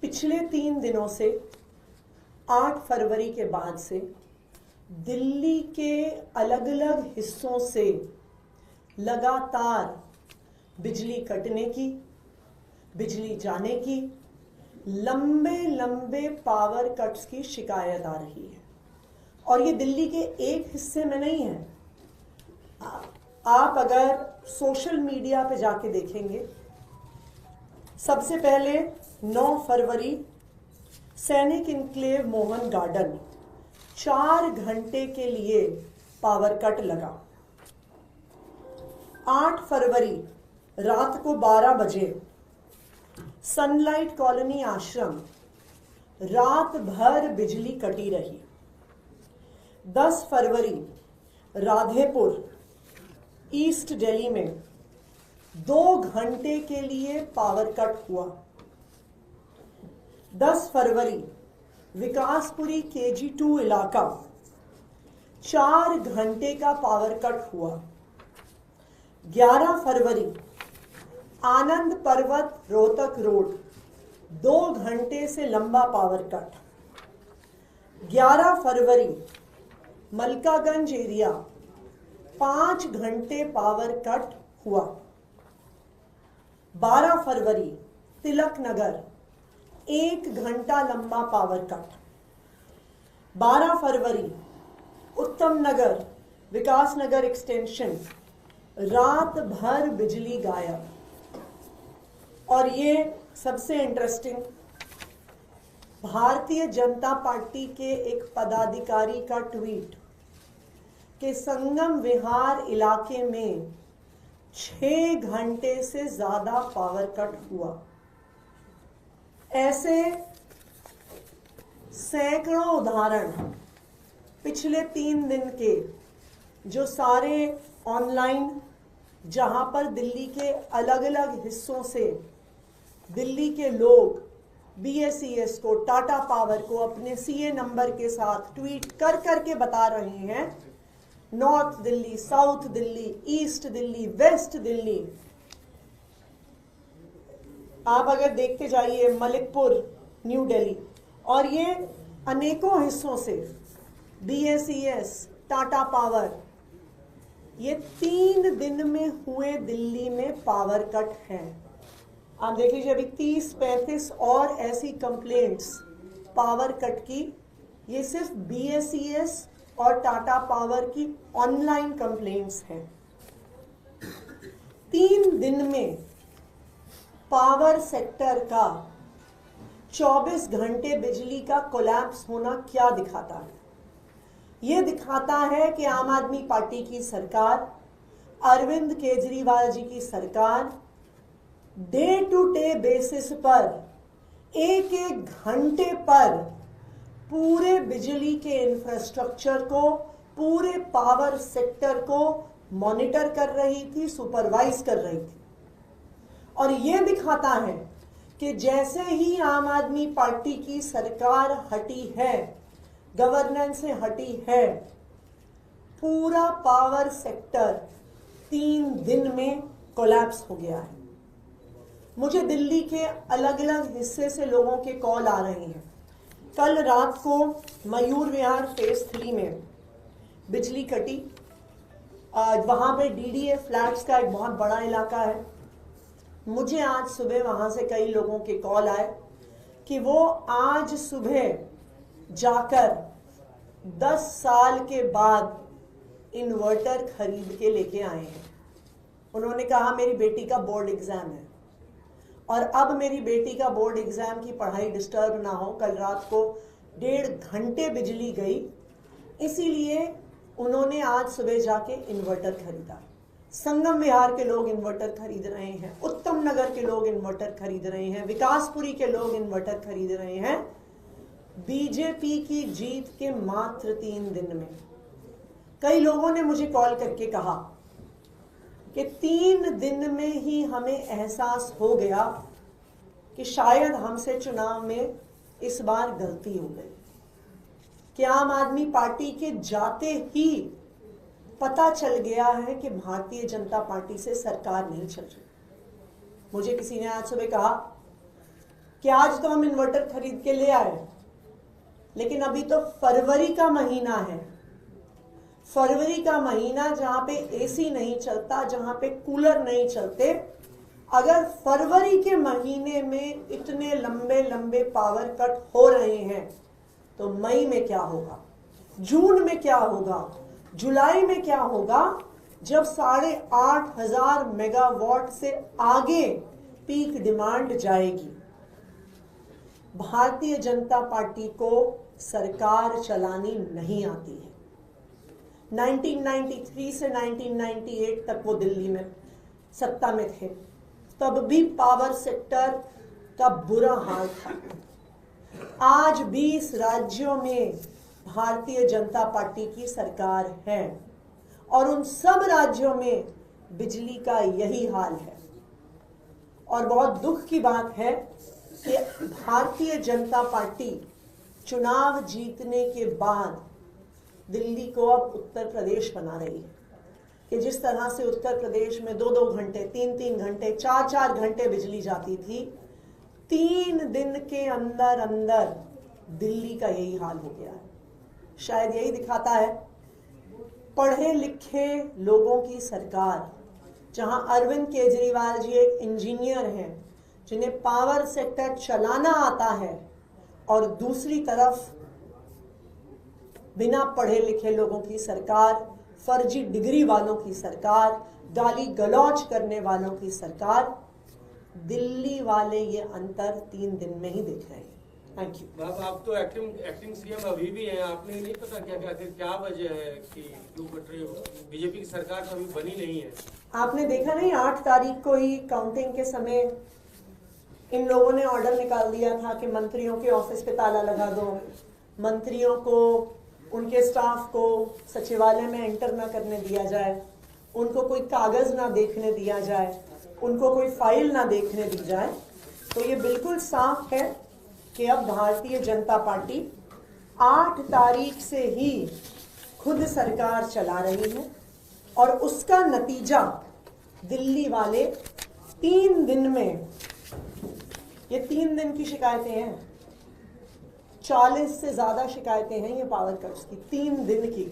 पिछले 3 दिनों से 8 फरवरी के बाद से दिल्ली के अलग अलग हिस्सों से लगातार बिजली कटने की, बिजली जाने की, लंबे लंबे पावर कट्स की शिकायत आ रही है। और ये दिल्ली के एक हिस्से में नहीं है। आप अगर सोशल मीडिया पे जाके देखेंगे, सबसे पहले 9 फरवरी सैनिक इनक्लेव मोहन गार्डन 4 घंटे के लिए पावर कट लगा। 8 फरवरी रात को 12 बजे सनलाइट कॉलोनी आश्रम रात भर बिजली कटी रही। 10 फरवरी राधेपुर ईस्ट दिल्ली में 2 घंटे के लिए पावर कट हुआ। 10 फरवरी विकासपुरी KG2 इलाका 4 घंटे का पावर कट हुआ। 11 फरवरी आनंद पर्वत रोहतक रोड 2 घंटे से लंबा पावर कट। 11 फरवरी मलकागंज एरिया 5 घंटे पावर कट हुआ। 12 फरवरी तिलक नगर 1 घंटा लंबा पावर कट। 12 फरवरी उत्तम नगर विकास नगर एक्सटेंशन रात भर बिजली गायब। और ये सबसे इंटरेस्टिंग, भारतीय जनता पार्टी के एक पदाधिकारी का ट्वीट कि संगम विहार इलाके में 6 घंटे से ज्यादा पावर कट हुआ। ऐसे सैकड़ों उदाहरण पिछले 3 दिन के जो सारे ऑनलाइन, जहां पर दिल्ली के अलग अलग हिस्सों से दिल्ली के लोग BSES को, टाटा पावर को अपने CA नंबर के साथ ट्वीट कर करके बता रहे हैं, north Delhi, south Delhi, east Delhi, west Delhi. आप अगर देखते जाइए मलिकपुर, न्यू दिल्ली, और ये अनेकों हिस्सों से BSES, टाटा पावर, ये 3 दिन में हुए दिल्ली में पावर कट हैं। आप देख लीजिए, अभी 30-35 और ऐसी कंप्लेंट्स पावर कट की। ये सिर्फ BSES और टाटा पावर की ऑनलाइन कंप्लेंट्स हैं। 3 दिन में पावर सेक्टर का 24 घंटे बिजली का कोलैप्स होना क्या दिखाता है? ये दिखाता है कि आम आदमी पार्टी की सरकार, अरविंद केजरीवाल जी की सरकार डे टू डे बेसिस पर एक एक घंटे पर पूरे बिजली के इंफ्रास्ट्रक्चर को, पूरे पावर सेक्टर को मॉनिटर कर रही थी, सुपरवाइज कर रही थी। और यह दिखाता है कि जैसे ही आम आदमी पार्टी की सरकार हटी है, गवर्नेंस से हटी है, पूरा पावर सेक्टर 3 दिन में कोलैप्स हो गया है। मुझे दिल्ली के अलग अलग हिस्से से लोगों के कॉल आ रहे हैं। कल रात को मयूर विहार फेज 3 में बिजली कटी। वहां पे DDA फ्लैट्स का एक बहुत बड़ा इलाका है। मुझे आज सुबह वहां से कई लोगों के कॉल आए कि वो आज सुबह जाकर 10 साल के बाद इन्वर्टर खरीद के लेके आए हैं। उन्होंने कहा मेरी बेटी का बोर्ड एग्जाम है और अब मेरी बेटी का बोर्ड एग्जाम की पढ़ाई डिस्टर्ब ना हो। कल रात को 1.5 घंटे बिजली गई, इसीलिए उन्होंने आज सुबह जाके इन्वर्टर खरीदा। संगम विहार के लोग इन्वर्टर खरीद रहे हैं, उत्तम नगर के लोग इन्वर्टर खरीद रहे हैं, विकासपुरी के लोग इन्वर्टर खरीद रहे हैं। बीजेपी की जीत के मात्र 3 दिन में कई लोगों ने मुझे कॉल करके कहा कि 3 दिन में ही हमें एहसास हो गया कि शायद हमसे चुनाव में इस बार गलती हो गई, कि आम आदमी पार्टी के जाते ही पता चल गया है कि भारतीय जनता पार्टी से सरकार नहीं चल रही। मुझे किसी ने आज सुबह कहा कि आज तो हम इन्वर्टर खरीद के ले आए, लेकिन अभी तो फरवरी का महीना है। फरवरी का महीना जहां पे एसी नहीं चलता, जहां पे कूलर नहीं चलते, अगर फरवरी के महीने में इतने लंबे लंबे पावर कट हो रहे हैं तो मई में क्या होगा, जून में क्या होगा, जुलाई में क्या होगा, जब 8,500 मेगावाट से आगे पीक डिमांड जाएगी। भारतीय जनता पार्टी को सरकार चलानी नहीं आती है। 1993 से 1998 तक वो दिल्ली में सत्ता में थे, तब भी पावर सेक्टर का बुरा हाल था। आज 20 राज्यों में भारतीय जनता पार्टी की सरकार है और उन सब राज्यों में बिजली का यही हाल है। और बहुत दुख की बात है कि भारतीय जनता पार्टी चुनाव जीतने के बाद दिल्ली को अब उत्तर प्रदेश बना रही है कि जिस तरह से उत्तर प्रदेश में 2-2 घंटे, 3-3 घंटे, 4-4 घंटे बिजली जाती थी, 3 दिन के अंदर अंदर दिल्ली का यही हाल हो गया है। शायद यही दिखाता है पढ़े लिखे लोगों की सरकार, जहां अरविंद केजरीवाल जी एक इंजीनियर हैं जिन्हें पावर सेक्टर चलाना आता है, और दूसरी तरफ बिना पढ़े लिखे लोगों की सरकार, फर्जी डिग्री वालों की सरकार, गाली गलौज करने वालों की सरकार। दिल्ली वाले ये अंतर 3 दिन में ही देख रहे हैं। Thank you. आप तो एक्टिंग सीएम अभी भी हैं, आपने नहीं पता क्या वजह है कि क्यों कट रही हो? बीजेपी की सरकार तो अभी बनी नहीं है। आपने देखा नहीं, 8 तारीख को ही काउंटिंग के समय इन लोगों ने ऑर्डर निकाल दिया था कि मंत्रियों के ऑफिस पे ताला लगा दो, मंत्रियों को, उनके स्टाफ को सचिवालय में एंटर ना करने दिया जाए, उनको कोई कागज ना देखने दिया जाए, उनको कोई फाइल ना देखने दी जाए। तो ये बिल्कुल साफ है कि अब भारतीय जनता पार्टी 8 तारीख से ही खुद सरकार चला रही है और उसका नतीजा दिल्ली वाले 3 दिन में, ये 3 दिन की शिकायतें हैं, 40 से ज्यादा शिकायतें हैं ये पावर कट्स की, 3 दिन की।